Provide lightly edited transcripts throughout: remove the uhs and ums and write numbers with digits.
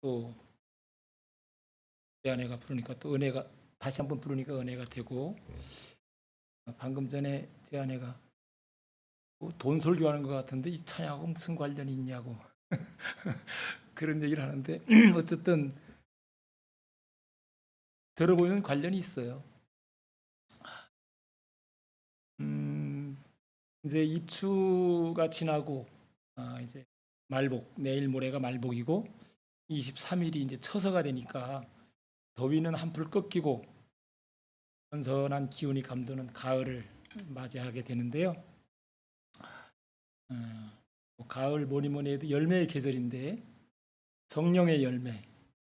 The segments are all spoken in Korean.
또 제 아내가 부르니까 또 은혜가 다시 한번 부르니까 은혜가 되고 방금 전에 제 아내가 돈 설교하는 것 같은데 이 찬양하고 무슨 관련이 있냐고 그런 얘기를 하는데 어쨌든 들어보면 관련이 있어요. 이제 입추가 지나고 이제 말복, 내일 모레가 말복이고 23일이 이제 처서가 되니까 더위는 한풀 꺾이고 선선한 기운이 감도는 가을을 맞이하게 되는데요. 가을 뭐니 해도 열매의 계절인데 성령의 열매,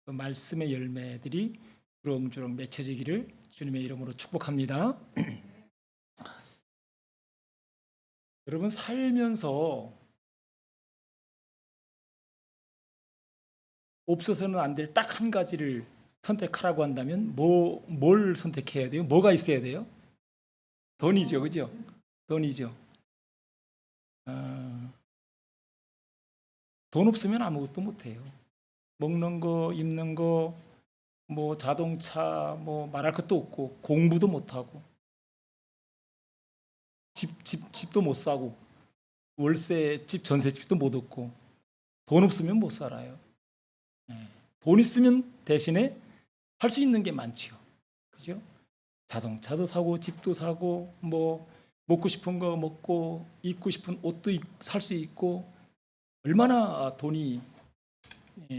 그 말씀의 열매들이 주렁주렁 맺혀지기를 주님의 이름으로 축복합니다. 여러분 살면서 없어서는 안 될 딱 한 가지를 선택하라고 한다면 뭘 선택해야 돼요? 뭐가 있어야 돼요? 돈이죠, 그죠? 돈이죠. 돈 없으면 아무것도 못해요. 먹는 거, 입는 거, 뭐 자동차, 뭐 말할 것도 없고 공부도 못하고 집도 못 사고 월세 집 전세집도 못 얻고 돈 없으면 못 살아요. 돈 있으면 대신에 할 수 있는 게 많지요. 그죠? 자동차도 사고 집도 사고 뭐 먹고 싶은 거 먹고 입고 싶은 옷도 살 수 있고 얼마나 돈이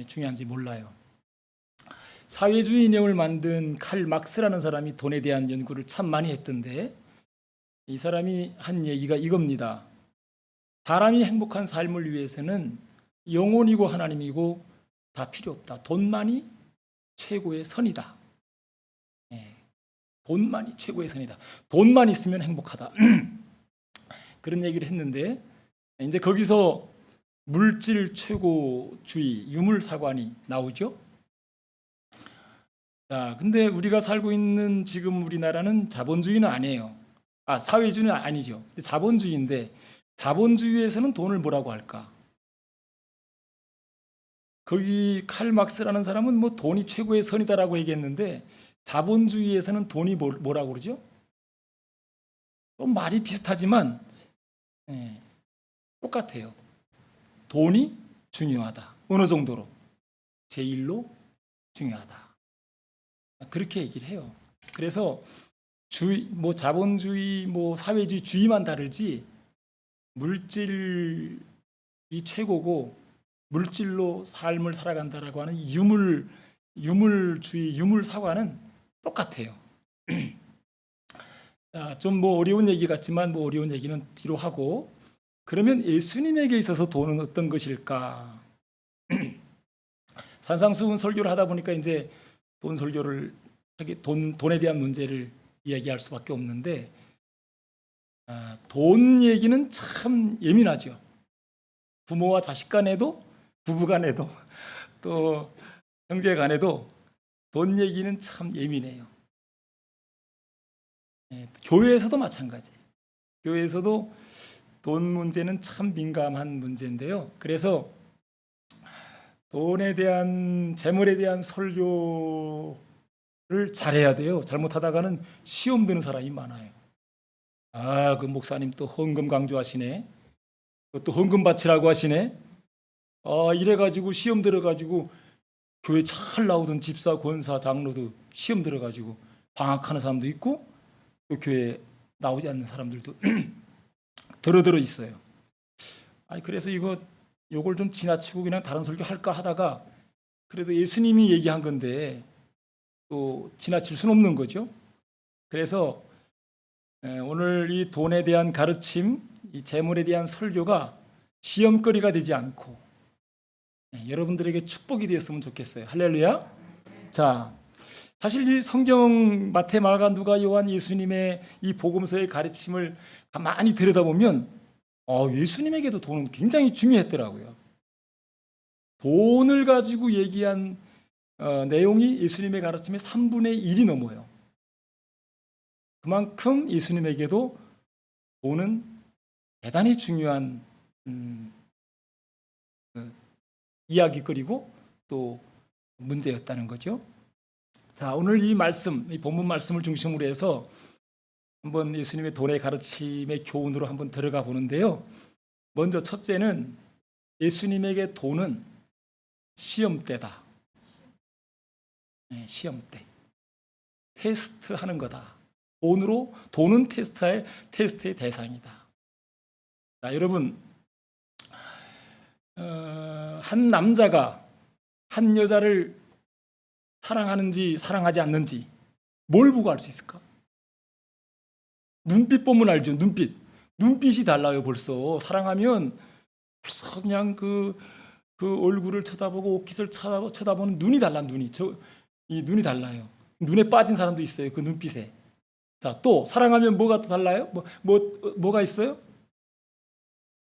중요한지 몰라요. 사회주의 인형을 만든 칼 막스라는 사람이 돈에 대한 연구를 참 많이 했던데 이 사람이 한 얘기가 이겁니다. 사람이 행복한 삶을 위해서는 영혼이고 하나님이고 다 필요 없다. 돈만이 최고의 선이다. 돈만이 최고의 선이다. 돈만 있으면 행복하다. 그런 얘기를 했는데 이제 거기서 물질 최고주의, 유물사관이 나오죠. 자, 근데 우리가 살고 있는 지금 우리나라는 자본주의는 아니에요. 사회주의는 아니죠. 자본주의인데 자본주의에서는 돈을 뭐라고 할까? 거기 칼 막스라는 사람은 뭐 돈이 최고의 선이다라고 얘기했는데 자본주의에서는 돈이 뭐라고 그러죠? 좀 말이 비슷하지만 똑같아요. 돈이 중요하다. 어느 정도로? 제일로 중요하다. 그렇게 얘기를 해요. 그래서 뭐 자본주의, 뭐 사회주의 주의만 다르지 물질이 최고고 물질로 삶을 살아간다라고 하는 유물주의, 유물사관은 똑같아요. 좀 뭐 어려운 얘기 같지만 뭐 어려운 얘기는 뒤로 하고 그러면 예수님에게 있어서 돈은 어떤 것일까? 산상수훈 설교를 하다 보니까 이제 돈 설교를 돈에 대한 문제를 이야기할 수밖에 없는데 돈 얘기는 참 예민하죠. 부모와 자식 간에도 부부 간에도 또 형제 간에도 돈 얘기는 참 예민해요. 교회에서도 마찬가지. 교회에서도 돈 문제는 참 민감한 문제인데요. 그래서 돈에 대한 재물에 대한 설교를 잘해야 돼요. 잘못하다가는 시험 드는 사람이 많아요. 그 목사님 또 헌금 강조하시네. 또 헌금 바치라고 하시네. 이래가지고 시험 들어가지고 교회 잘 나오던 집사, 권사, 장로도 시험 들어가지고 방학하는 사람도 있고 또 교회 나오지 않는 사람들도 들어 있어요. 그래서 요걸 좀 지나치고 그냥 다른 설교 할까 하다가 그래도 예수님이 얘기한 건데 또 지나칠 수는 없는 거죠. 그래서 오늘 이 돈에 대한 가르침, 이 재물에 대한 설교가 시험거리가 되지 않고 여러분들에게 축복이 되었으면 좋겠어요. 할렐루야. 자, 사실 이 성경 마태, 마가, 누가, 요한, 예수님의 이 복음서의 가르침을 가만히 들여다보면 예수님에게도 돈은 굉장히 중요했더라고요. 돈을 가지고 얘기한 내용이 예수님의 가르침의 3분의 1이 넘어요. 그만큼 예수님에게도 돈은 대단히 중요한 이야기거리고 또 문제였다는 거죠. 자, 오늘 이 말씀, 이 본문 말씀을 중심으로 해서 한번 예수님의 돈의 가르침의 교훈으로 한번 들어가 보는데요. 먼저 첫째는 예수님에게 돈은 시험대다. 네, 시험대. 테스트하는 거다. 돈은 테스트의 대상이다. 자, 여러분, 한 남자가 한 여자를 사랑하는지 사랑하지 않는지 뭘 보고 알 수 있을까? 눈빛 보면 알죠. 눈빛이 달라요. 벌써 사랑하면 벌써 그냥 그 얼굴을 쳐다보고 옷깃을 쳐다보는 눈이 달라. 이 눈이 달라요. 눈에 빠진 사람도 있어요. 그 눈빛에. 자, 또 사랑하면 뭐가 또 달라요? 뭐가 있어요?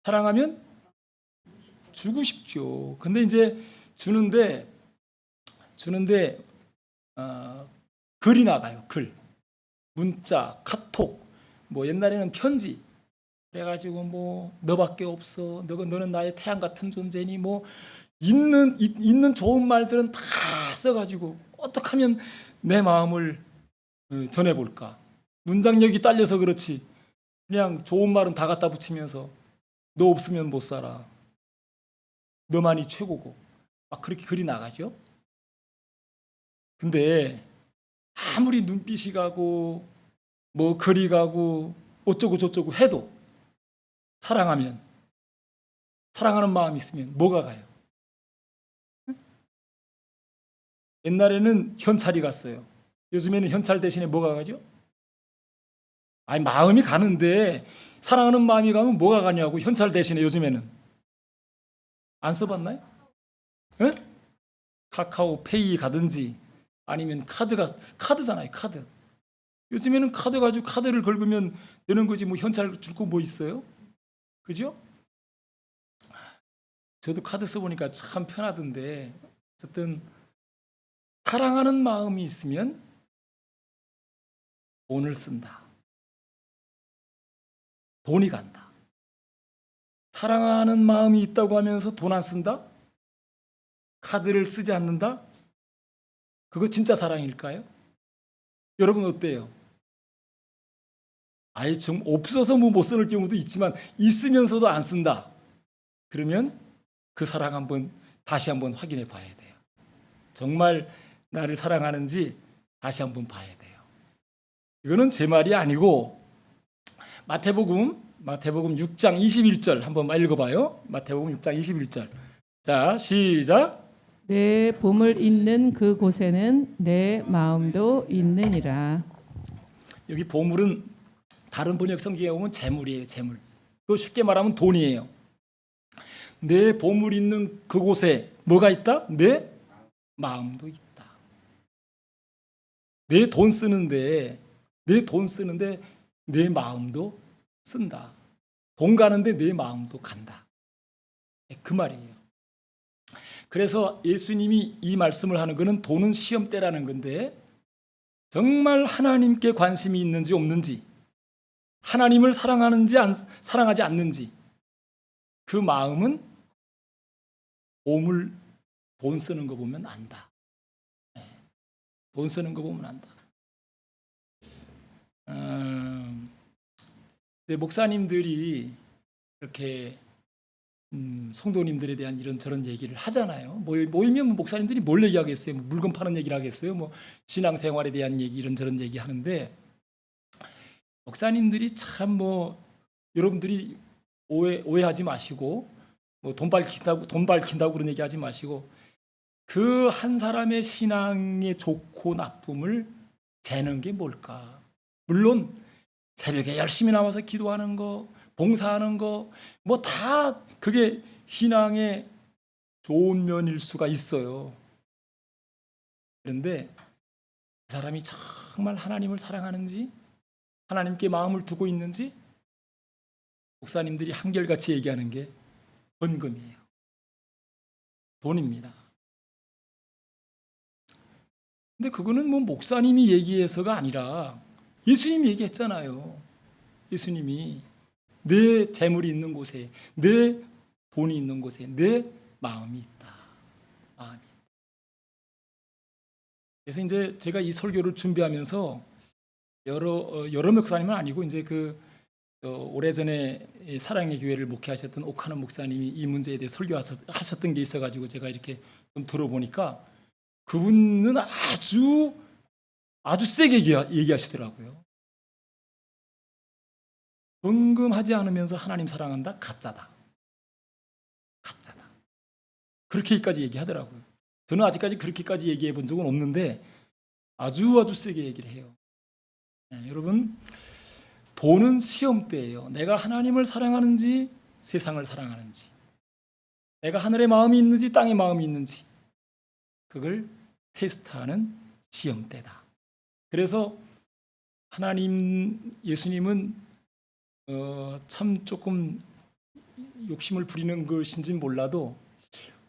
사랑하면 주고 싶죠. 근데 이제 주는데 글이 나가요. 글, 문자, 카톡, 뭐 옛날에는 편지. 그래가지고 뭐 너밖에 없어. 너는 나의 태양 같은 존재니. 뭐 있는 좋은 말들은 다 써가지고 어떻게 하면 내 마음을 전해볼까. 문장력이 딸려서 그렇지. 그냥 좋은 말은 다 갖다 붙이면서 너 없으면 못 살아. 너만이 최고고. 막 그렇게 글이 나가죠. 근데 아무리 눈빛이 가고 뭐 글이 가고 어쩌고 저쩌고 해도 사랑하는 마음이 있으면 뭐가 가요? 옛날에는 현찰이 갔어요. 요즘에는 현찰 대신에 뭐가 가죠? 아니, 마음이 가는데 사랑하는 마음이 가면 뭐가 가냐고. 현찰 대신에 요즘에는 안 써봤나요? 에? 카카오페이 가든지 아니면 카드잖아요. 카드. 요즘에는 카드 가지고 카드를 긁으면 되는 거지. 뭐 현찰 줄 거 뭐 있어요? 그죠? 저도 카드 써보니까 참 편하던데, 어쨌든 사랑하는 마음이 있으면 돈을 쓴다. 돈이 간다. 사랑하는 마음이 있다고 하면서 돈 안 쓴다? 카드를 쓰지 않는다? 그거 진짜 사랑일까요? 여러분 어때요? 아예 좀 없어서 뭐 못 쓰는 경우도 있지만 있으면서도 안 쓴다. 그러면 그 사랑 다시 한번 확인해 봐야 돼요. 정말 나를 사랑하는지 다시 한번 봐야 돼요. 이거는 제 말이 아니고 마태복음 6장 21절 한번 읽어봐요. 마태복음 6장 21절. 자, 시작. 내 보물 있는 그곳에는 내 마음도 있느니라. 여기 보물은 다른 번역 성경에 보면 재물이에요. 재물. 또 쉽게 말하면 돈이에요. 내 보물 있는 그곳에 뭐가 있다? 내 마음도 있다. 내 돈 쓰는데 내 마음도 쓴다. 돈 가는데 내 마음도 간다. 그 말이에요. 그래서 예수님이 이 말씀을 하는 것은 돈은 시험대라는 건데, 정말 하나님께 관심이 있는지 없는지, 하나님을 사랑하는지 사랑하지 않는지, 그 마음은 돈 쓰는 거 보면 안다. 돈 쓰는 거 보면 안다. 목사님들이 이렇게 성도님들에 대한 이런저런 얘기를 하잖아요. 모이면 목사님들이 뭘 얘기하겠어요? 뭐 물건 파는 얘기를 하겠어요? 뭐 신앙생활에 대한 얘기 이런저런 얘기 하는데, 목사님들이 참 여러분들이 오해하지 마시고, 뭐 돈 밝힌다고 그런 얘기하지 마시고, 그 한 사람의 신앙의 좋고 나쁨을 재는 게 뭘까? 물론 새벽에 열심히 나와서 기도하는 거, 봉사하는 거, 뭐 다 그게 신앙의 좋은 면일 수가 있어요. 그런데 그 사람이 정말 하나님을 사랑하는지, 하나님께 마음을 두고 있는지, 목사님들이 한결같이 얘기하는 게 헌금이에요. 돈입니다. 근데 그거는 뭐 목사님이 얘기해서가 아니라 예수님이 얘기했잖아요. 예수님이 내 재물이 있는 곳에, 내 돈이 있는 곳에 내 마음이 있다. 마음이. 그래서 이제 제가 이 설교를 준비하면서 여러 목사님은 아니고 이제 오래전에 이 사랑의 교회를 목회하셨던 오카노 목사님이 이 문제에 대해 설교하셨던 게 있어가지고 제가 이렇게 좀 들어보니까 그분은 아주 세게 얘기하시더라고요. 헌금하지 않으면서 하나님 사랑한다? 가짜다. 그렇게까지 얘기하더라고요. 저는 아직까지 그렇게까지 얘기해 본 적은 없는데 아주 세게 얘기를 해요. 네, 여러분, 돈은 시험대예요. 내가 하나님을 사랑하는지 세상을 사랑하는지, 내가 하늘의 마음이 있는지 땅의 마음이 있는지, 그걸 테스트하는 시험대다. 그래서 예수님은 참 조금 욕심을 부리는 것인지는 몰라도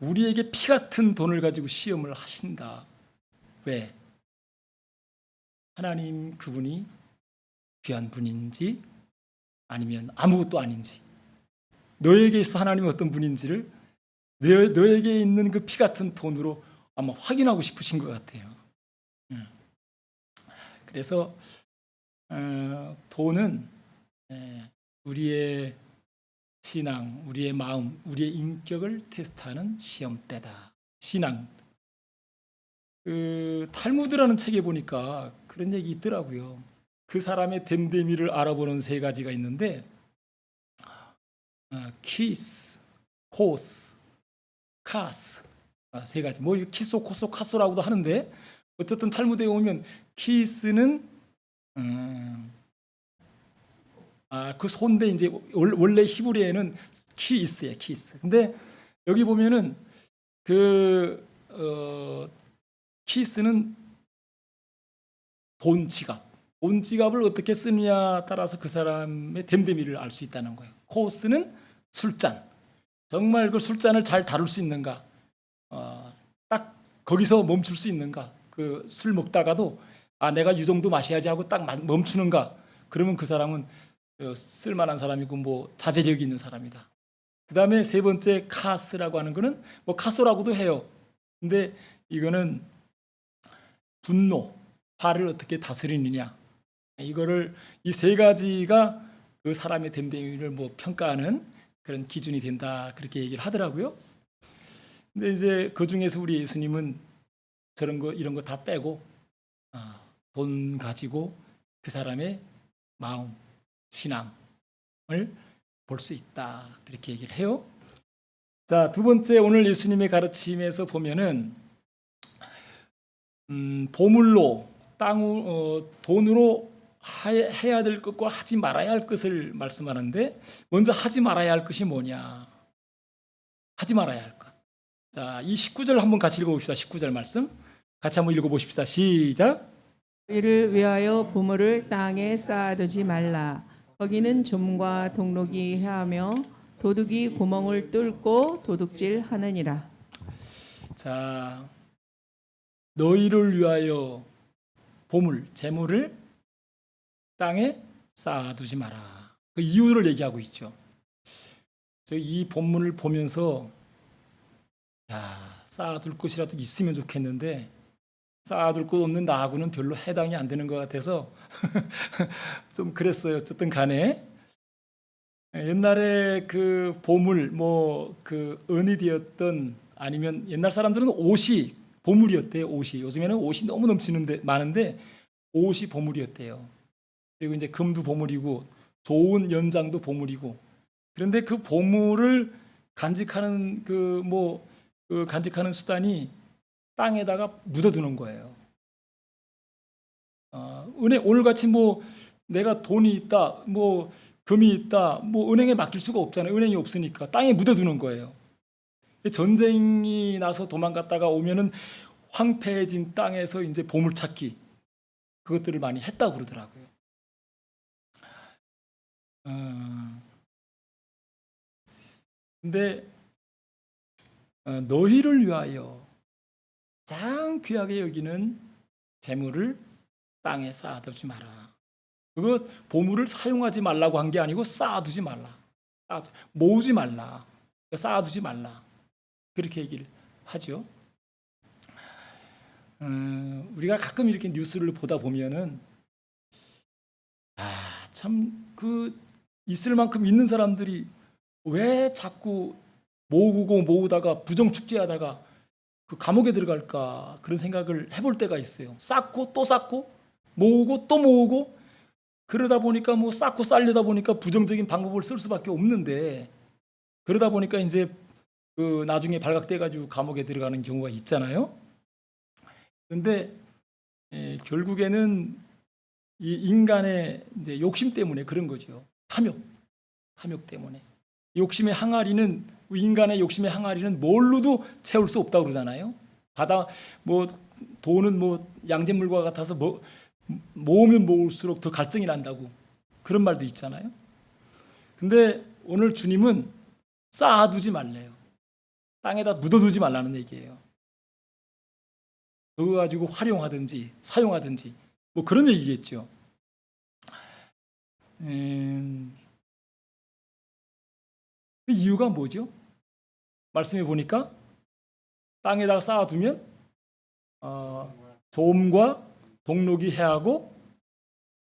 우리에게 피 같은 돈을 가지고 시험을 하신다. 왜? 하나님 그분이 귀한 분인지 아니면 아무것도 아닌지, 너에게 있어 하나님이 어떤 분인지를 너에게 있는 그 피 같은 돈으로 아마 확인하고 싶으신 것 같아요. 그래서 돈은 우리의 신앙, 우리의 마음, 우리의 인격을 테스트하는 시험대다. 신앙. 탈무드라는 책에 보니까 그런 얘기 있더라고요. 그 사람의 됨됨이를 알아보는 3가지가 있는데 키스, 코스, 카스 3가지. 뭐 키소, 코소, 카소라고도 하는데 어쨌든 탈무드에 오면 키스는 그 소인데 이제 원래 히브리어에는 키스예요, 키스. 근데 여기 보면은 키스는 돈 지갑을 어떻게 쓰느냐 따라서 그 사람의 됨됨이를 알 수 있다는 거예요. 코스는 술잔. 정말 그 술잔을 잘 다룰 수 있는가? 딱 거기서 멈출 수 있는가? 그 술 먹다가도 내가 이 정도 마셔야지 하고 딱 멈추는가? 그러면 그 사람은 쓸만한 사람이고 뭐 자제력이 있는 사람이다. 그 다음에 3번째 카스라고 하는 거는 뭐 카소라고도 해요. 근데 이거는 분노, 화를 어떻게 다스리느냐. 이거를 이 3가지가 그 사람의 됨됨이를 뭐 평가하는 그런 기준이 된다. 그렇게 얘기를 하더라고요. 근데 이제 그 중에서 우리 예수님은 이런 거 다 빼고 돈 가지고 그 사람의 마음, 신앙을 볼 수 있다. 그렇게 얘기를 해요. 자, 2번째 오늘 예수님의 가르침에서 보면은 보물로 돈으로 해야 될 것과 하지 말아야 할 것을 말씀하는데 먼저 하지 말아야 할 것이 뭐냐? 하지 말아야 할 것. 자, 이 19절 한번 같이 읽어봅시다. 19절 말씀 같이 한번 읽어보십시다. 시작. 이를 위하여 보물을 땅에 쌓아두지 말라. 거기는 좀과 동록이 해하며 도둑이 구멍을 뚫고 도둑질하느니라. 자, 너희를 위하여 보물, 재물을 땅에 쌓아두지 마라. 그 이유를 얘기하고 있죠. 이 본문을 보면서 쌓아둘 것이라도 있으면 좋겠는데 쌓아둘 것 없는 나하고는 별로 해당이 안 되는 것 같아서 좀 그랬어요. 어쨌든 간에 옛날에 그 보물 그 은이 되었던 아니면 옛날 사람들은 옷이 보물이었대요. 옷이 요즘에는 옷이 너무 넘치는데 많은데 옷이 보물이었대요. 그리고 이제 금도 보물이고 좋은 연장도 보물이고 그런데 그 보물을 간직하는 간직하는 수단이 땅에다가 묻어두는 거예요. 오늘같이 내가 돈이 있다, 금이 있다, 은행에 맡길 수가 없잖아요. 은행이 없으니까 땅에 묻어두는 거예요. 전쟁이 나서 도망갔다가 오면은 황폐해진 땅에서 이제 보물 찾기 그것들을 많이 했다고 그러더라고요. 근데 너희를 위하여 가장 귀하게 여기는 재물을 땅에 쌓아두지 마라. 그거 보물을 사용하지 말라고 한 게 아니고 쌓아두지 말라. 모으지 말라. 쌓아두지 말라. 그렇게 얘기를 하죠. 우리가 가끔 이렇게 뉴스를 보다 보면은 참 그 있을 만큼 있는 사람들이 왜 자꾸 모으다가 부정축제하다가 그 감옥에 들어갈까 그런 생각을 해볼 때가 있어요. 쌓고 또 쌓고 모으고 또 모으고 그러다 보니까 뭐 쌓고 쌓려다 보니까 부정적인 방법을 쓸 수밖에 없는데 그러다 보니까 이제 그 나중에 발각돼 가지고 감옥에 들어가는 경우가 있잖아요. 그런데 결국에는 이 인간의 이제 욕심 때문에 그런 거죠. 탐욕 때문에. 욕심의 항아리는 인간의 욕심의 항아리는 뭘로도 채울 수 없다고 그러잖아요. 뭐 돈은 뭐 양잿물과 같아서 모으면 모을수록 더 갈증이 난다고 그런 말도 있잖아요. 근데 오늘 주님은 쌓아두지 말래요. 땅에다 묻어두지 말라는 얘기예요. 그거 가지고 활용하든지 사용하든지 뭐 그런 얘기겠죠. 그 이유가 뭐죠? 말씀해 보니까 땅에다가 쌓아두면 조음과 동록이 해하고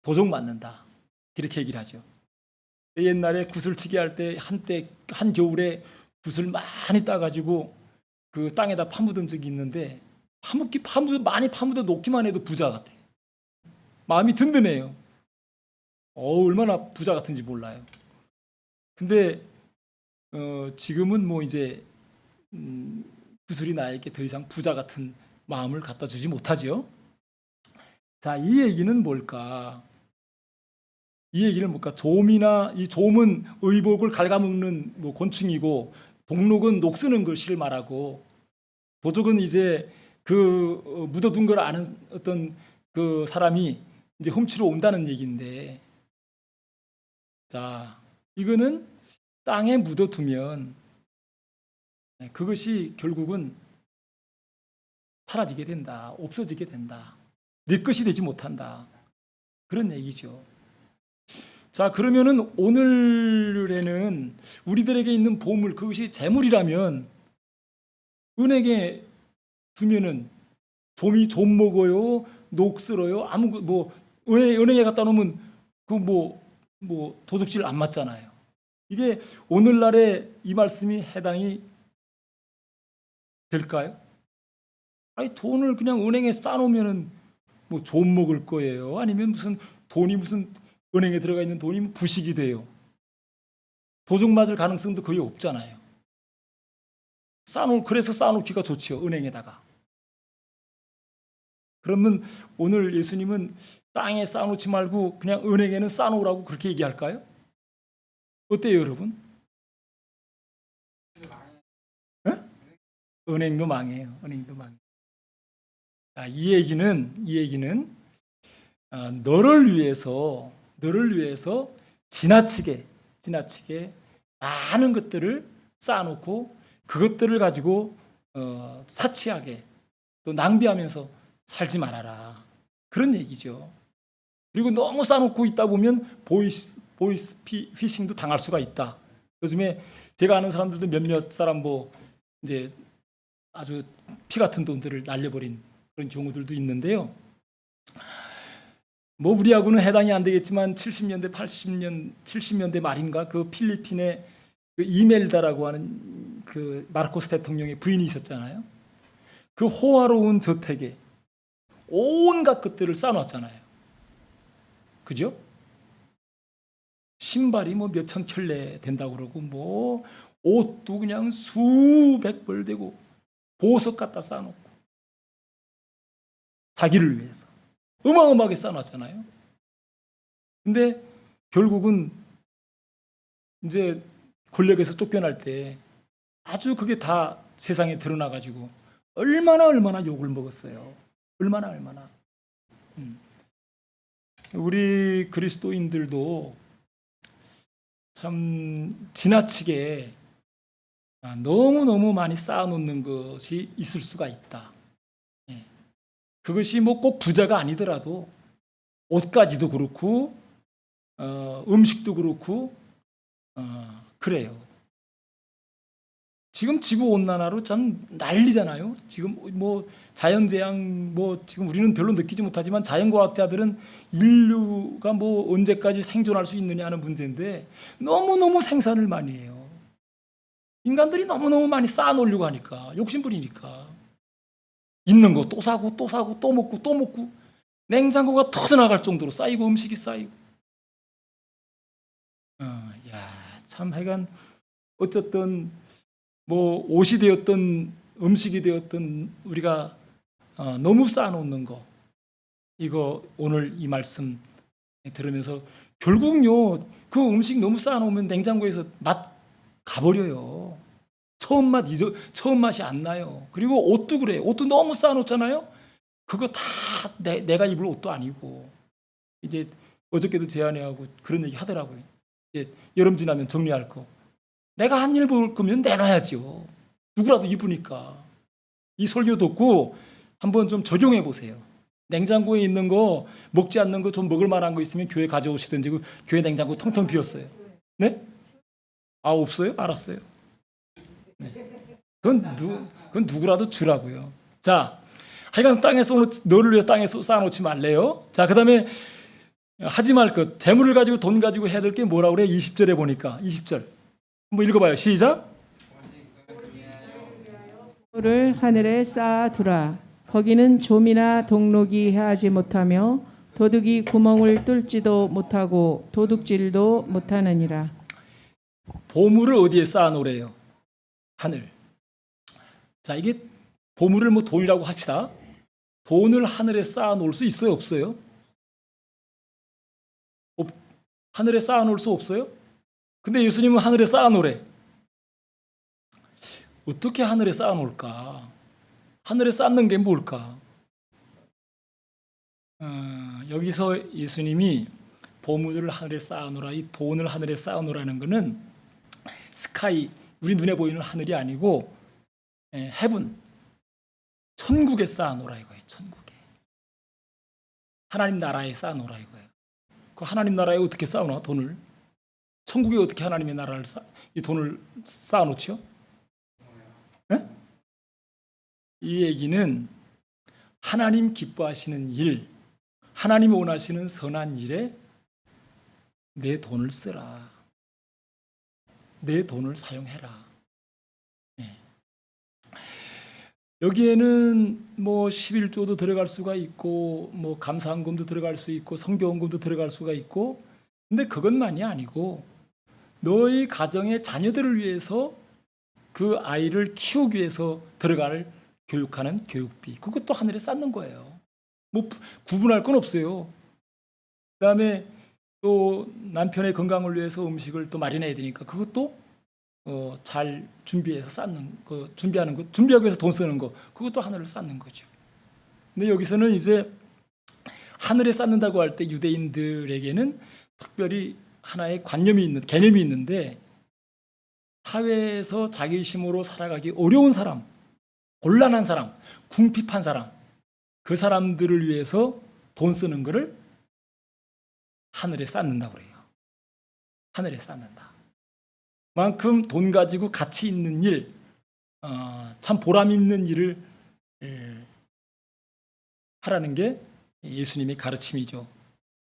도적 맞는다. 이렇게 얘기를 하죠. 옛날에 구슬치기 할 때 한 겨울에 구슬 많이 따가지고 그 땅에다 파묻은 적이 있는데 많이 파묻어 놓기만 해도 부자 같아. 마음이 든든해요. 얼마나 부자 같은지 몰라요. 근데 지금은 뭐 이제 구슬이 나에게 더 이상 부자 같은 마음을 갖다 주지 못하죠. 자, 이 얘기는 뭘까? 이 얘기는 뭘까? 이 조음은 의복을 갉아먹는 뭐 곤충이고 동록은 녹 쓰는 것을 말하고 도적은 이제 그 묻어둔 걸 아는 어떤 그 사람이 이제 훔치러 온다는 얘기인데, 자, 이거는 땅에 묻어두면 그것이 결국은 사라지게 된다, 없어지게 된다, 내 것이 되지 못한다, 그런 얘기죠. 자, 그러면은 오늘에는 우리들에게 있는 보물, 그것이 재물이라면 은행에 두면은 좀 먹어요, 녹 쓸어요, 은행에 갖다 놓으면 그 도둑질 안 맞잖아요. 이게 오늘날에 이 말씀이 해당이 될까요? 아니, 돈을 그냥 은행에 쌓아놓으면은 뭐 좀 먹을 거예요. 아니면 무슨 은행에 들어가 있는 돈이 부식이 돼요. 도둑 맞을 가능성도 거의 없잖아요. 그래서 쌓아놓기가 좋죠, 은행에다가. 그러면 오늘 예수님은 땅에 쌓아놓지 말고 그냥 은행에는 쌓아놓으라고 그렇게 얘기할까요? 어때요, 여러분? 은행도 망해요. 은행도 망해요. 자, 이 얘기는 너를 위해서 지나치게 많은 것들을 쌓아놓고 그것들을 가지고 사치하게 또 낭비하면서 살지 말아라, 그런 얘기죠. 그리고 너무 쌓아놓고 있다 보면 보이스 피싱도 당할 수가 있다. 요즘에 제가 아는 사람들도 몇몇 사람 이제 아주 피 같은 돈들을 날려버린 그런 경우들도 있는데요. 우리하고는 해당이 안 되겠지만 70년대 말인가 그 필리핀에 그 이멜다라고 하는 그 마르코스 대통령의 부인이 있었잖아요. 그 호화로운 저택에 온갖 것들을 쌓아놨잖아요. 그죠? 신발이 몇천 켤레 된다고 그러고 옷도 그냥 수백 벌 되고 보석 갖다 쌓아놓고 자기를 위해서 어마어마하게 쌓아놨잖아요. 근데 결국은 이제 권력에서 쫓겨날 때 아주 그게 다 세상에 드러나가지고 얼마나 욕을 먹었어요. 얼마나. 우리 그리스도인들도 참 지나치게 너무 많이 쌓아놓는 것이 있을 수가 있다. 그것이 꼭 부자가 아니더라도 옷가지도 그렇고 음식도 그렇고 그래요. 지금 지구 온난화로 참 난리잖아요. 지금 뭐 자연재앙 뭐 지금 우리는 별로 느끼지 못하지만 자연과학자들은 인류가 뭐 언제까지 생존할 수 있느냐 하는 문제인데 너무너무 생산을 많이 해요. 인간들이 너무너무 많이 쌓아놓으려고 하니까 욕심부리니까 있는 거 또 사고 또 사고 또 먹고 또 먹고 냉장고가 터져나갈 정도로 쌓이고 음식이 쌓이고 참 하여간 어쨌든 뭐 옷이 되었든 음식이 되었든 우리가 너무 쌓아놓는 거 이거 오늘 이 말씀 들으면서 결국요 그 음식 너무 쌓아놓으면 냉장고에서 맛 가버려요. 처음 맛이 안 나요. 그리고 옷도 그래요. 옷도 너무 쌓아놓잖아요. 그거 다 내가 입을 옷도 아니고 이제 어저께도 제안해하고 그런 얘기 하더라고요. 이제 여름 지나면 정리할 거. 내가 한 일 볼 거면 내놔야죠. 누구라도 입으니까. 이 설교 듣고 한번 좀 적용해 보세요. 냉장고에 있는 거 먹지 않는 거 좀 먹을 만한 거 있으면 교회 가져오시든지 그 교회 냉장고 텅텅 비었어요. 네? 아 없어요? 알았어요. 네. 그건 누구라도 주라고요. 자, 하여간 땅에서 너를 위해서 땅에서 쌓아놓지 말래요. 자, 그다음에 하지 말 것. 재물을 가지고 돈 가지고 해야 될 게 뭐라고 그래? 20절에 보니까 20절. 한번 읽어봐요. 시작. 를 하늘에 쌓아두라. 거기는 좀이나 동록이 해하지 못하며 도둑이 구멍을 뚫지도 못하고 도둑질도 못하느니라. 보물을 어디에 쌓아놓으래요? 하늘. 자, 이게 보물을 뭐 돈이라고 합시다. 돈을 하늘에 쌓아놓을 수 있어요? 없어요? 하늘에 쌓아놓을 수 없어요? 근데 예수님은 하늘에 쌓아놓으래. 어떻게 하늘에 쌓아놓을까? 하늘에 쌓는 게 뭘까? 여기서 예수님이 보물을 하늘에 쌓아놓으라, 이 돈을 하늘에 쌓아놓으라는 것은 스카이, 우리 눈에 보이는 하늘이 아니고 헤븐, 천국에 쌓아놓으라 이거예요. 천국에. 하나님 나라에 쌓아놓으라 이거예요. 그 하나님 나라에 어떻게 쌓아놓아 돈을? 천국에 어떻게 하나님의 나라를 이 돈을 쌓아놓죠? 네? 이 얘기는 하나님 기뻐하시는 일, 하나님 원하시는 선한 일에 내 돈을 쓰라. 내 돈을 사용해라. 네. 여기에는 뭐 11조도 들어갈 수가 있고 뭐 감사헌금도 들어갈 수 있고 성교헌금도 들어갈 수가 있고 근데 그것만이 아니고 너희 가정의 자녀들을 위해서 그 아이를 키우기 위해서 들어갈 교육하는 교육비 그것도 하늘에 쌓는 거예요. 뭐 구분할 건 없어요. 그다음에 또 남편의 건강을 위해서 음식을 또 마련해야 되니까 그것도 잘 준비해서 쌓는 거 준비하는 거 준비하기 위해서 돈 쓰는 거 그것도 하늘을 쌓는 거죠. 근데 여기서는 이제 하늘에 쌓는다고 할 때 유대인들에게는 특별히 하나의 관념이 있는 개념이 있는데 사회에서 자기 힘으로 살아가기 어려운 사람, 곤란한 사람, 궁핍한 사람 그 사람들을 위해서 돈 쓰는 거를 하늘에 쌓는다고 그래요. 하늘에 쌓는다. 만큼 돈 가지고 가치 있는 일, 참 보람 있는 일을 하라는 게 예수님의 가르침이죠.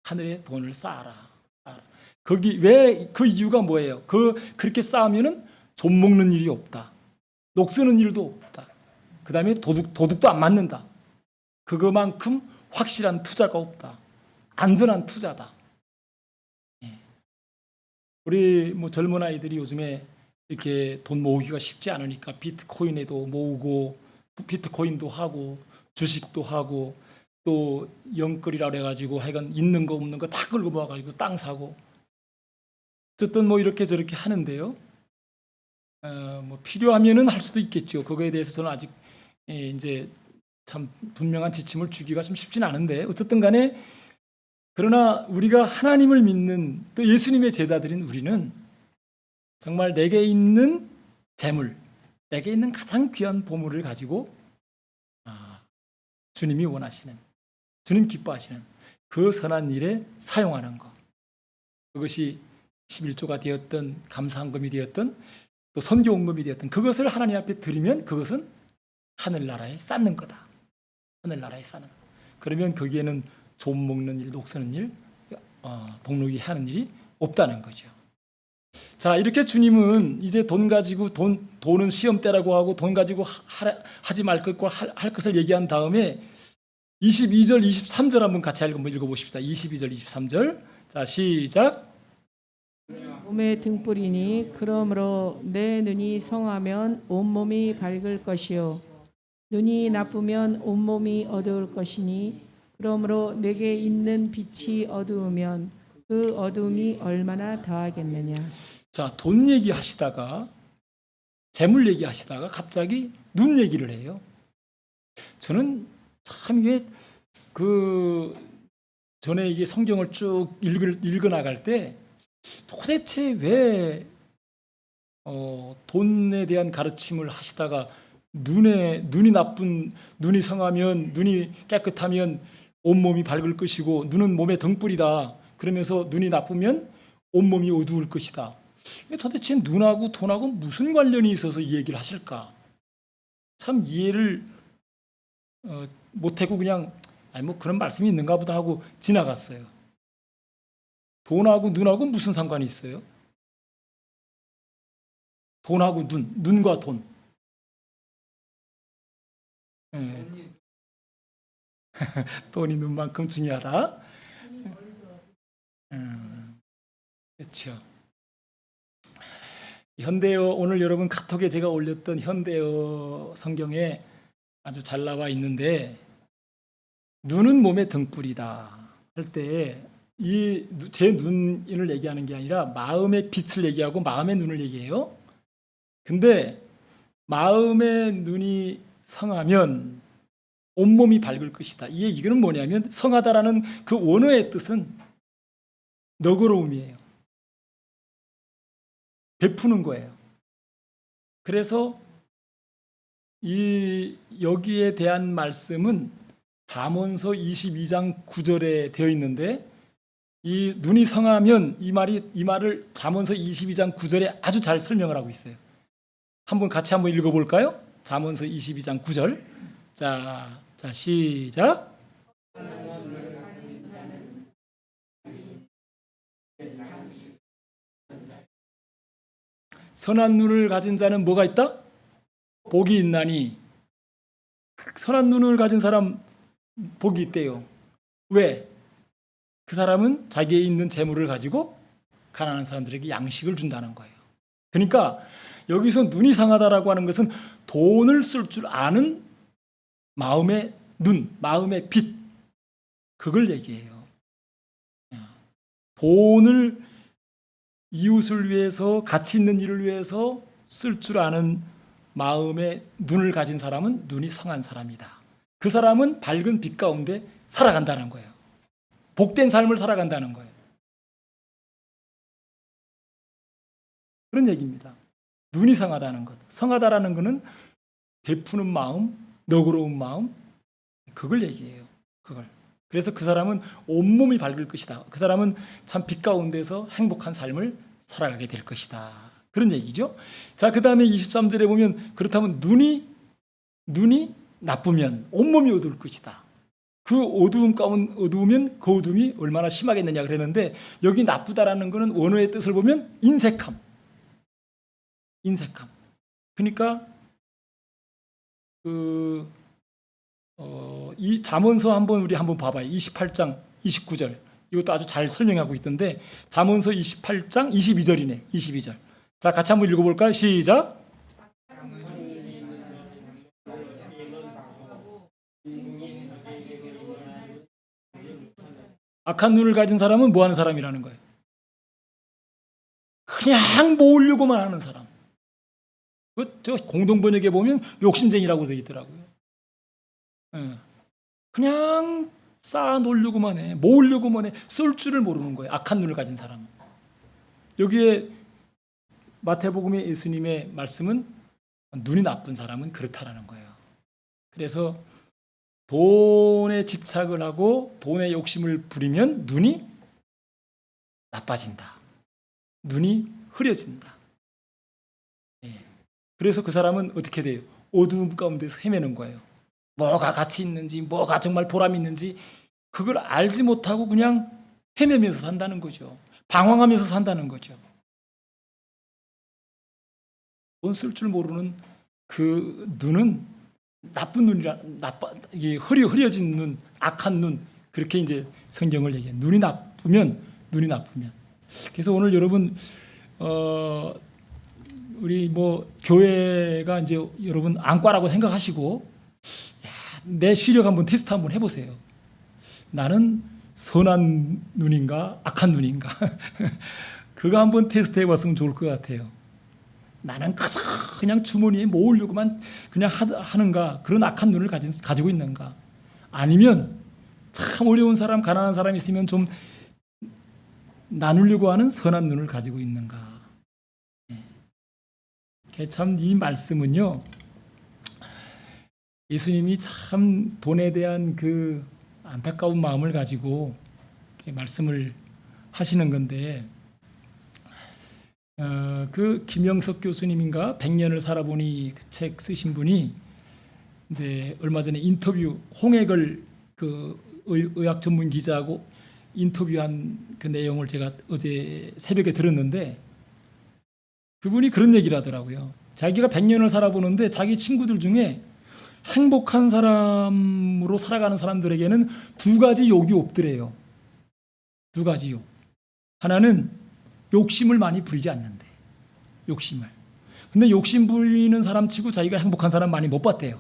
하늘에 돈을 쌓아라. 거기 왜 그 이유가 뭐예요? 그렇게 쌓으면은 좀 먹는 일이 없다. 녹 쓰는 일도 없다. 그다음에 도둑도 안 맞는다. 그거만큼 확실한 투자가 없다. 안전한 투자다. 우리 뭐 젊은 아이들이 요즘에 이렇게 돈 모으기가 쉽지 않으니까 비트코인에도 모으고 비트코인도 하고 주식도 하고 또 영끌이라 그래가지고 하여간 있는 거 없는 거 다 끌고 모아가지고 땅 사고 어쨌든 뭐 이렇게 저렇게 하는데요. 뭐 필요하면은 할 수도 있겠죠. 그거에 대해서 저는 아직 이제 참 분명한 지침을 주기가 좀 쉽진 않은데 어쨌든 간에 그러나 우리가 하나님을 믿는 또 예수님의 제자들인 우리는 정말 내게 있는 재물, 내게 있는 가장 귀한 보물을 가지고 주님이 원하시는, 주님 기뻐하시는 그 선한 일에 사용하는 것. 그것이 11조가 되었던 감사헌금이 되었던 또 선교 온금이 되었든 그것을 하나님 앞에 드리면 그것은 하늘나라에 쌓는 거다. 하늘나라에 쌓는 거다. 그러면 거기에는 좀 먹는 일, 녹쓰는 일, 동록이 하는 일이 없다는 거죠. 자, 이렇게 주님은 이제 돈 가지고 돈은 시험대라고 하고 돈 가지고 하지 말 것과 할 것을 얘기한 다음에 22절, 23절 한번 같이 한번 읽어보십시다. 22절, 23절. 자, 시작. 몸의 등불이니 그러므로 내 눈이 성하면 온몸이 밝을 것이요 눈이 나쁘면 온몸이 어두울 것이니 그러므로 내게 있는 빛이 어두우면 그 어두움이 얼마나 더하겠느냐. 자, 돈 얘기하시다가 재물 얘기하시다가 갑자기 눈 얘기를 해요. 저는 참 이게 전에 이게 성경을 쭉 읽어 나갈 때 도대체 왜 돈에 대한 가르침을 하시다가 눈이 나쁜 눈이 성하면 눈이 깨끗하면 온몸이 밝을 것이고 눈은 몸의 등불이다. 그러면서 눈이 나쁘면 온몸이 어두울 것이다. 도대체 눈하고 돈하고 무슨 관련이 있어서 이 얘기를 하실까? 참 이해를 못하고 그냥 뭐 그런 말씀이 있는가 보다 하고 지나갔어요. 돈하고 눈하고 무슨 상관이 있어요? 돈하고 눈과 돈. 네. 돈이 눈만큼 중요하다. 그렇죠. 현대어 오늘 여러분 카톡에 제가 올렸던 현대어 성경에 아주 잘 나와 있는데 눈은 몸의 등불이다 할 때 이 제 눈을 얘기하는 게 아니라 마음의 빛을 얘기하고 마음의 눈을 얘기해요. 근데 마음의 눈이 성하면 온몸이 밝을 것이다. 이거는 뭐냐면 성하다라는 그 원어의 뜻은 너그러움이에요. 베푸는 거예요. 그래서 여기에 대한 말씀은 잠언서 22장 9절에 되어 있는데 이 눈이 성하면 이 말을 잠언서 22장 9절에 아주 잘 설명을 하고 있어요. 같이 한번 읽어볼까요? 잠언서 22장 9절. 자, 시작. 선한 눈을 가진 자는 뭐가 있다? 복이 있나니. 선한 눈을 가진 사람 복이 있대요. 왜? 그 사람은 자기에 있는 재물을 가지고 가난한 사람들에게 양식을 준다는 거예요. 그러니까 여기서 눈이 상하다라고 하는 것은 돈을 쓸 줄 아는 마음의 눈, 마음의 빛, 그걸 얘기해요. 돈을 이웃을 위해서, 가치 있는 일을 위해서 쓸 줄 아는 마음의 눈을 가진 사람은 눈이 성한 사람이다. 그 사람은 밝은 빛 가운데 살아간다는 거예요. 복된 삶을 살아간다는 거예요. 그런 얘기입니다. 눈이 성하다는 것. 성하다라는 것은 베푸는 마음, 너그러운 마음, 그걸 얘기해요. 그걸. 그래서 그 사람은 온몸이 밝을 것이다. 그 사람은 참 빛 가운데서 행복한 삶을 살아가게 될 것이다. 그런 얘기죠. 자, 그 다음에 23절에 보면 그렇다면 눈이 나쁘면 온몸이 어두울 것이다. 그 어두우면 그 어둠이 얼마나 심하겠느냐 그랬는데 여기 나쁘다라는 것은 원어의 뜻을 보면 인색함. 그러니까 이 잠언서 우리 한번 봐봐요. 28장 29절. 이것도 아주 잘 설명하고 있던데 잠언서 28장 22절이네. 22절. 자, 같이 한번 읽어볼까요? 시작. 악한 눈을 가진 사람은 뭐 하는 사람이라는 거예요? 그냥 모으려고만 하는 사람. 저 공동번역에 보면 욕심쟁이라고 되어 있더라고요. 그냥 쌓아놓으려고만 해. 모으려고만 해. 쓸 줄을 모르는 거예요. 악한 눈을 가진 사람은. 여기에 마태복음의 예수님의 말씀은 눈이 나쁜 사람은 그렇다라는 거예요. 그래서 돈에 집착을 하고 돈에 욕심을 부리면 눈이 나빠진다. 눈이 흐려진다. 네. 그래서 그 사람은 어떻게 돼요? 어두움 가운데서 헤매는 거예요. 뭐가 가치 있는지, 뭐가 정말 보람 있는지 그걸 알지 못하고 그냥 헤매면서 산다는 거죠. 방황하면서 산다는 거죠. 돈 쓸 줄 모르는 그 눈은 나쁜 눈이라, 이게 흐려진 눈, 악한 눈, 그렇게 이제 성경을 얘기해요. 눈이 나쁘면. 그래서 오늘 여러분 우리 뭐 교회가 이제 여러분 안과라고 생각하시고 내 시력 한번 테스트 한번 해보세요. 나는 선한 눈인가 악한 눈인가 그거 한번 테스트 해봤으면 좋을 것 같아요. 나는 그냥 주머니에 모으려고만 그냥 하는가, 그런 악한 눈을 가지고 있는가, 아니면 참 어려운 사람, 가난한 사람이 있으면 좀 나누려고 하는 선한 눈을 가지고 있는가. 참 이 말씀은요, 예수님이 참 돈에 대한 그 안타까운 마음을 가지고 말씀을 하시는 건데, 그 김영석 교수님인가 100년을 살아보니 그 책 쓰신 분이 이제 얼마 전에 인터뷰, 홍해걸 그 의학 전문 기자하고 인터뷰한 그 내용을 제가 어제 새벽에 들었는데, 그분이 그런 얘기를 하더라고요. 자기가 100년을 살아보는데 자기 친구들 중에 행복한 사람으로 살아가는 사람들에게는 두 가지 욕이 없더래요. 두 가지 욕. 하나는 욕심을 많이 부리지 않는데, 욕심을. 근데 욕심 부리는 사람 치고 자기가 행복한 사람 많이 못 봤대요.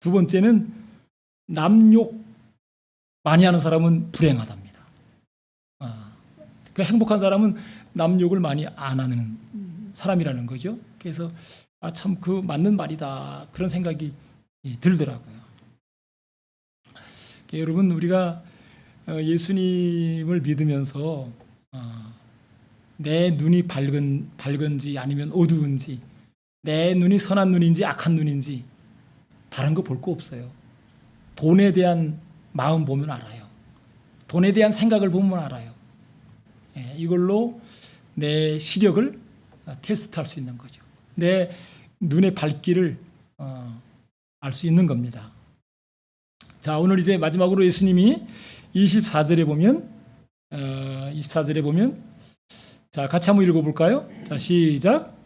두 번째는 남욕 많이 하는 사람은 불행하답니다. 그 행복한 사람은 남욕을 많이 안 하는 사람이라는 거죠. 그래서 참 그 맞는 말이다, 그런 생각이 들더라고요. 여러분, 우리가 예수님을 믿으면서 내 눈이 밝은지 아니면 어두운지, 내 눈이 선한 눈인지 악한 눈인지 다른 거 볼 거 없어요. 돈에 대한 마음 보면 알아요. 돈에 대한 생각을 보면 알아요. 이걸로 내 시력을 테스트할 수 있는 거죠. 내 눈의 밝기를 알 수 있는 겁니다. 자, 오늘 이제 마지막으로 예수님이 24절에 보면 자, 같이 한번 읽어볼까요? 자, 시작.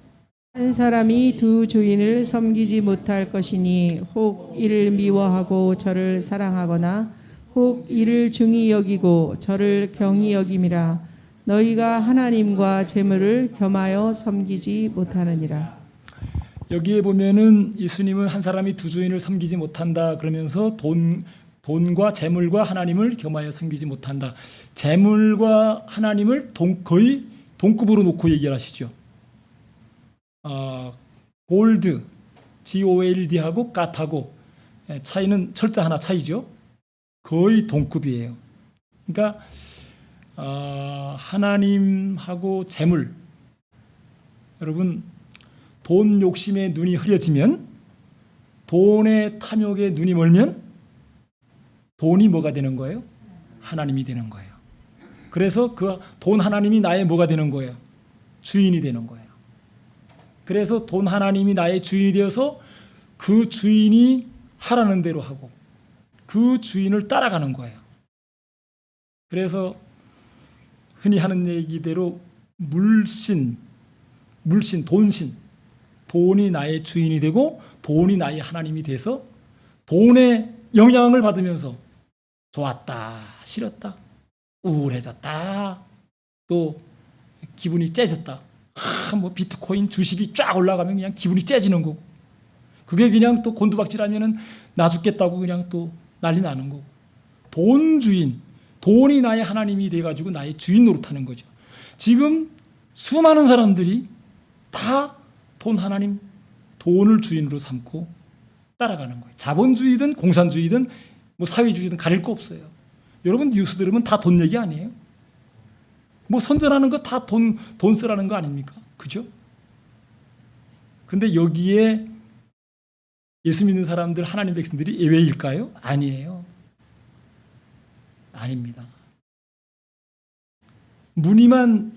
한 사람이 두 주인을 섬기지 못할 것이니 혹 이를 미워하고 저를 사랑하거나 혹 이를 중히 여기고 저를 경히 여김이라. 너희가 하나님과 재물을 겸하여 섬기지 못하느니라. 여기에 보면은 예수님은 한 사람이 두 주인을 섬기지 못한다 그러면서 돈과 재물과 하나님을 겸하여 섬기지 못한다. 재물과 하나님을 거의 동급으로 놓고 얘기하시죠. 골드, GOLD하고 갓하고 차이는 철자 하나 차이죠. 거의 동급이에요. 그러니까 하나님하고 재물, 여러분, 돈 욕심에 눈이 흐려지면, 돈의 탐욕에 눈이 멀면 돈이 뭐가 되는 거예요? 하나님이 되는 거예요. 그래서 그 돈 하나님이 나의 뭐가 되는 거예요? 주인이 되는 거예요. 그래서 돈 하나님이 나의 주인이 되어서 그 주인이 하라는 대로 하고 그 주인을 따라가는 거예요. 그래서 흔히 하는 얘기대로 물신, 돈신, 돈이 나의 주인이 되고 돈이 나의 하나님이 돼서 돈의 영향을 받으면서 좋았다, 싫었다, 우울해졌다, 또 기분이 째졌다. 뭐 비트코인 주식이 쫙 올라가면 그냥 기분이 째지는 거고, 그게 그냥 또 곤두박질하면은 나 죽겠다고 그냥 또 난리 나는 거고. 돈 주인, 돈이 나의 하나님이 돼가지고 나의 주인 노릇하는 거죠. 지금 수많은 사람들이 다 돈 하나님, 돈을 주인으로 삼고 따라가는 거예요. 자본주의든 공산주의든 뭐 사회주의든 가릴 거 없어요. 여러분 뉴스 들으면 다 돈 얘기 아니에요? 뭐 선전하는 거 다 돈 쓰라는 거 아닙니까? 그죠? 근데 여기에 예수 믿는 사람들, 하나님 백성들이 예외일까요? 아니에요. 아닙니다. 무늬만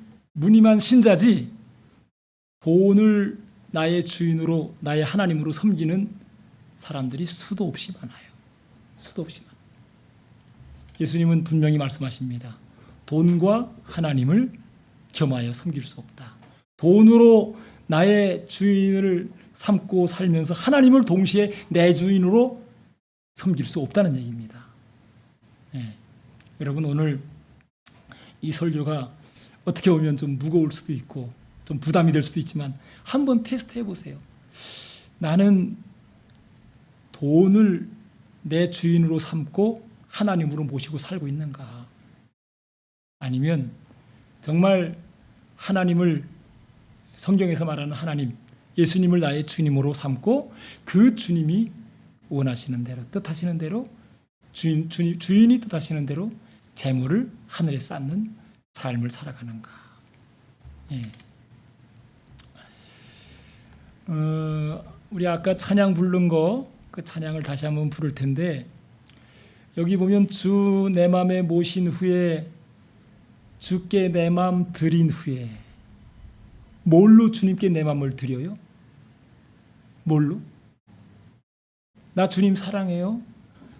신자지 돈을 나의 주인으로 나의 하나님으로 섬기는 사람들이 수도 없이 많아요. 수도 없이 많아요. 예수님은 분명히 말씀하십니다. 돈과 하나님을 겸하여 섬길 수 없다. 돈으로 나의 주인을 삼고 살면서 하나님을 동시에 내 주인으로 섬길 수 없다는 얘기입니다. 네. 여러분 오늘 이 설교가 어떻게 보면 좀 무거울 수도 있고 좀 부담이 될 수도 있지만 한번 테스트해 보세요. 나는 돈을 내 주인으로 삼고 하나님으로 모시고 살고 있는가? 아니면 정말 하나님을 성경에서 말하는 하나님, 예수님을 나의 주님으로 삼고 그 주님이 원하시는 대로, 뜻하시는 대로 주인이 뜻하시는 대로 재물을 하늘에 쌓는 삶을 살아가는가? 예. 우리 아까 찬양 부른 그 찬양을 다시 한번 부를 텐데 여기 보면 주 내 맘에 모신 후에 주께 내 맘 드린 후에 뭘로 주님께 내 맘을 드려요? 뭘로? 나 주님 사랑해요.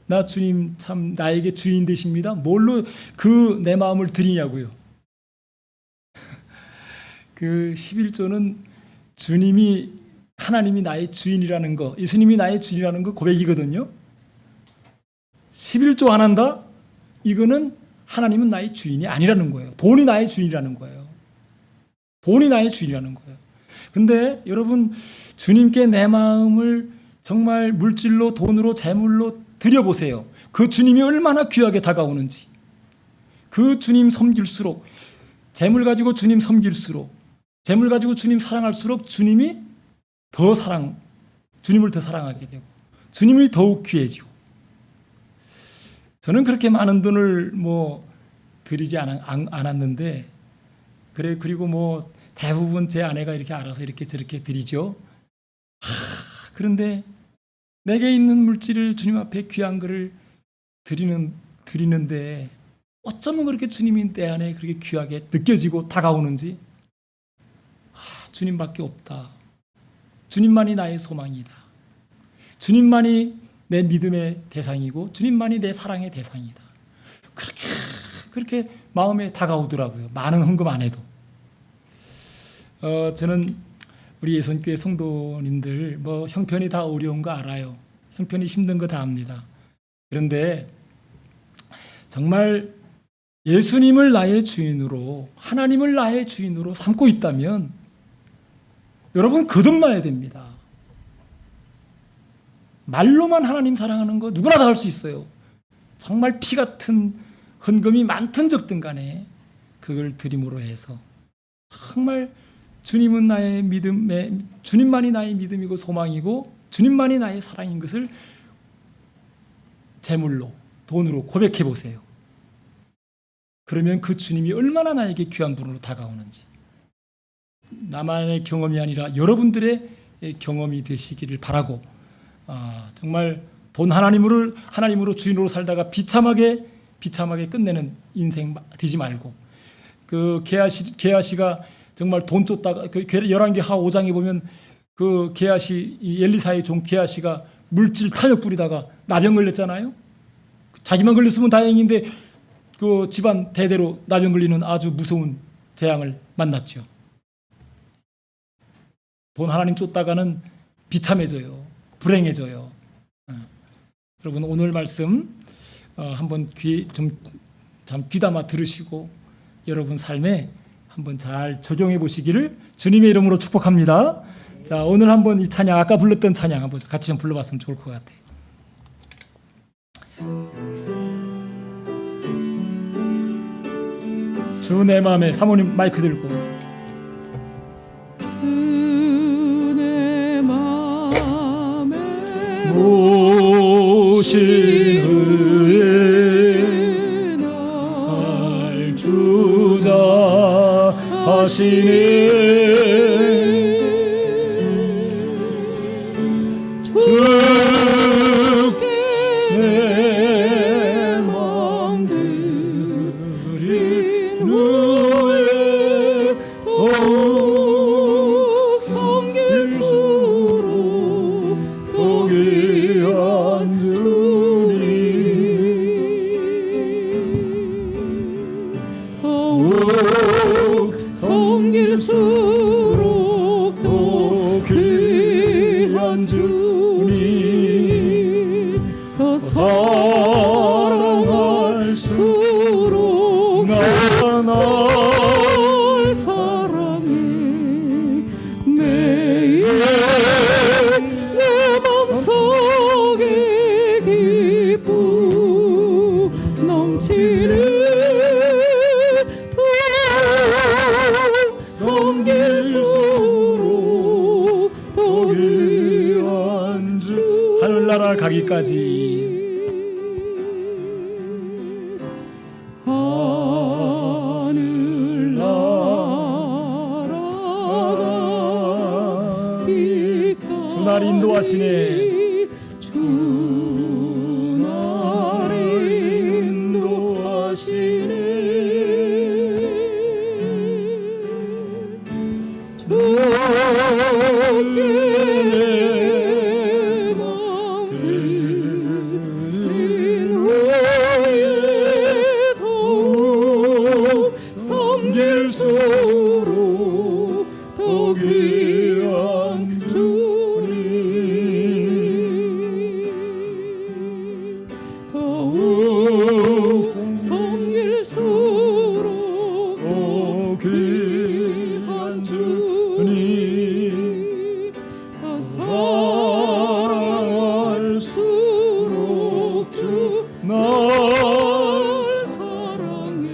나 주님 참 나에게 주인 되십니다. 뭘로 그 내 마음을 드리냐고요. 그 11조는 주님이 하나님이 나의 주인이라는 거, 예수님이 나의 주인이라는 거 고백이거든요. 11조 안 한다? 이거는 하나님은 나의 주인이 아니라는 거예요. 돈이 나의 주인이라는 거예요. 돈이 나의 주인이라는 거예요. 근데 여러분 주님께 내 마음을 정말 물질로 돈으로 재물로 드려보세요. 그 주님이 얼마나 귀하게 다가오는지. 그 주님 섬길수록 재물 가지고 주님 섬길수록 재물 가지고 주님 사랑할수록 주님이 주님을 더 사랑하게 되고 주님이 더욱 귀해지고 저는 그렇게 많은 돈을 드리지 않았는데 그리고 대부분 제 아내가 이렇게 알아서 이렇게 저렇게 드리죠. 그런데 내게 있는 물질을 주님 앞에 귀한 것을 드리는데 어쩌면 그렇게 주님이 내 안에 그렇게 귀하게 느껴지고 다가오는지 주님밖에 없다. 주님만이 나의 소망이다. 주님만이 내 믿음의 대상이고 주님만이 내 사랑의 대상이다. 그렇게 마음에 다가오더라고요. 많은 헌금 안 해도. 저는 우리 예선교회 성도님들 형편이 다 어려운 거 알아요. 형편이 힘든 거 다 압니다. 그런데 정말 예수님을 나의 주인으로 하나님을 나의 주인으로 삼고 있다면 여러분 거듭나야 됩니다. 말로만 하나님 사랑하는 거 누구나 다 할 수 있어요. 정말 피 같은 헌금이 많든 적든 간에 그걸 드림으로 해서 정말 주님은 나의 주님만이 나의 믿음이고 소망이고 주님만이 나의 사랑인 것을 재물로 돈으로 고백해 보세요. 그러면 그 주님이 얼마나 나에게 귀한 분으로 다가오는지 나만의 경험이 아니라 여러분들의 경험이 되시기를 바라고 정말 돈 하나님으로 주인으로 살다가 비참하게 끝내는 인생 되지 말고 그 게하시가 정말 돈 쫓다가 그 열왕기 하 5장에 보면 그 게하시 엘리사의 종 게하시가 물질 탐욕 부리다가 나병 걸렸잖아요. 자기만 걸렸으면 다행인데 그 집안 대대로 나병 걸리는 아주 무서운 재앙을 만났죠. 돈 하나님 쫓다가는 비참해져요. 불행해져요. 여러분 오늘 말씀 한번 참 귀담아 들으시고 여러분 삶에 한번 잘 적용해 보시기를 주님의 이름으로 축복합니다. 자, 오늘 한번 이 찬양 아까 불렀던 찬양 한번 같이 좀 불러봤으면 좋을 것 같아요. 주 내 맘에 사모님 마이크 들고 내 맘에 모신 후에 날 주자 하시네 주께 내 맘 드린 후에 더욱 섬길 수 귀한 주님 더욱 섬길수록 더 귀한 주님 더 사랑할수록 날 사랑해 매일 내 맘속에 기쁨 넘치는 섬길수록 더 귀한 주 하늘나라 가기까지 하늘나라 주 날 인도하시네 주 날 인도하시네 주께 내 맘 드린 후에 더욱 섬길수록 더 귀한 주님 더욱 섬길수록 더 귀한 주님 더 사랑할수록 주 날 사랑해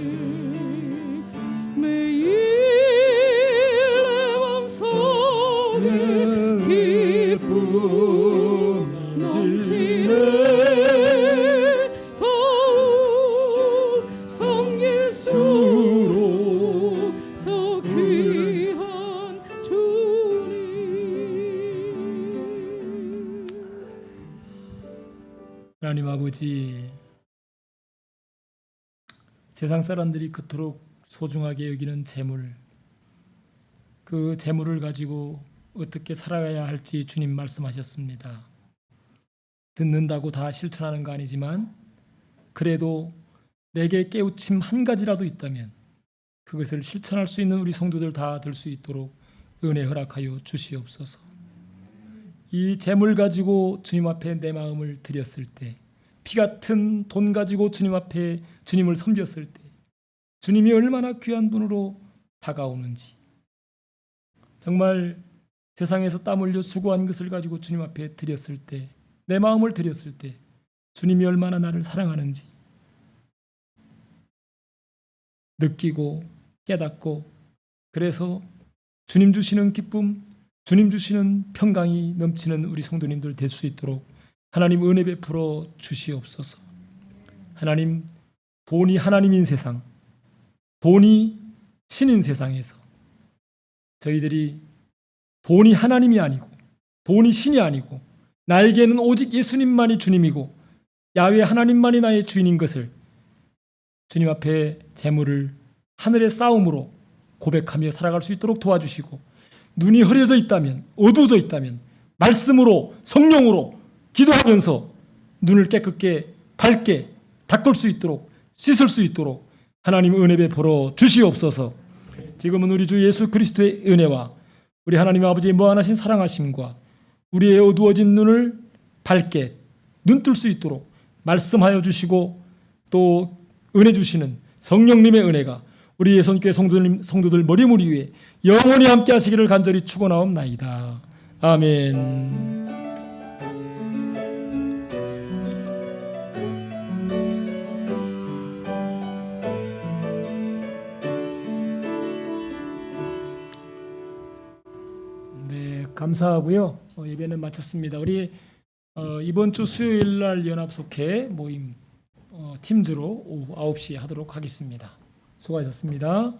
매일 내 맘속에 기쁨 넘치네 더욱 섬길수록 더 귀한 주님 하나님 아버지, 세상 사람들이 그토록 소중하게 여기는 재물, 그 재물을 가지고 어떻게 살아가야 할지 주님 말씀하셨습니다. 듣는다고 다 실천하는 거 아니지만 그래도 내게 깨우침 한 가지라도 있다면 그것을 실천할 수 있는 우리 성도들 다 될 수 있도록 은혜 허락하여 주시옵소서. 이 재물 가지고 주님 앞에 내 마음을 드렸을 때, 피 같은 돈 가지고 주님 앞에 주님을 섬겼을 때 주님이 얼마나 귀한 분으로 다가오는지, 정말 세상에서 땀 흘려 수고한 것을 가지고 주님 앞에 드렸을 때, 내 마음을 드렸을 때 주님이 얼마나 나를 사랑하는지 느끼고 깨닫고, 그래서 주님 주시는 기쁨, 주님 주시는 평강이 넘치는 우리 성도님들 될 수 있도록 하나님 은혜 베풀어 주시옵소서. 하나님, 돈이 하나님인 세상, 돈이 신인 세상에서 저희들이 돈이 하나님이 아니고 돈이 신이 아니고 나에게는 오직 예수님만이 주님이고 야훼 하나님만이 나의 주인인 것을 주님 앞에 재물을 하늘의 싸움으로 고백하며 살아갈 수 있도록 도와주시고, 눈이 흐려져 있다면, 어두워져 있다면 말씀으로, 성령으로 기도하면서 눈을 깨끗게 밝게 닦을 수 있도록, 씻을 수 있도록 하나님 은혜 베풀어 주시옵소서. 지금은 우리 주 예수 그리스도의 은혜와 우리 하나님 아버지의 무한하신 사랑하심과 우리의 어두워진 눈을 밝게 눈뜰 수 있도록 말씀하여 주시고, 또 은혜 주시는 성령님의 은혜가 우리 예선교회 성도들 머리무리 위에 영원히 함께 하시기를 간절히 축원하옵나이다. 아멘. 네, 감사하고요. 예배는 마쳤습니다. 우리 이번 주 수요일 날 연합속회 모임 팀즈로 오후 9시에 하도록 하겠습니다. 수고하셨습니다.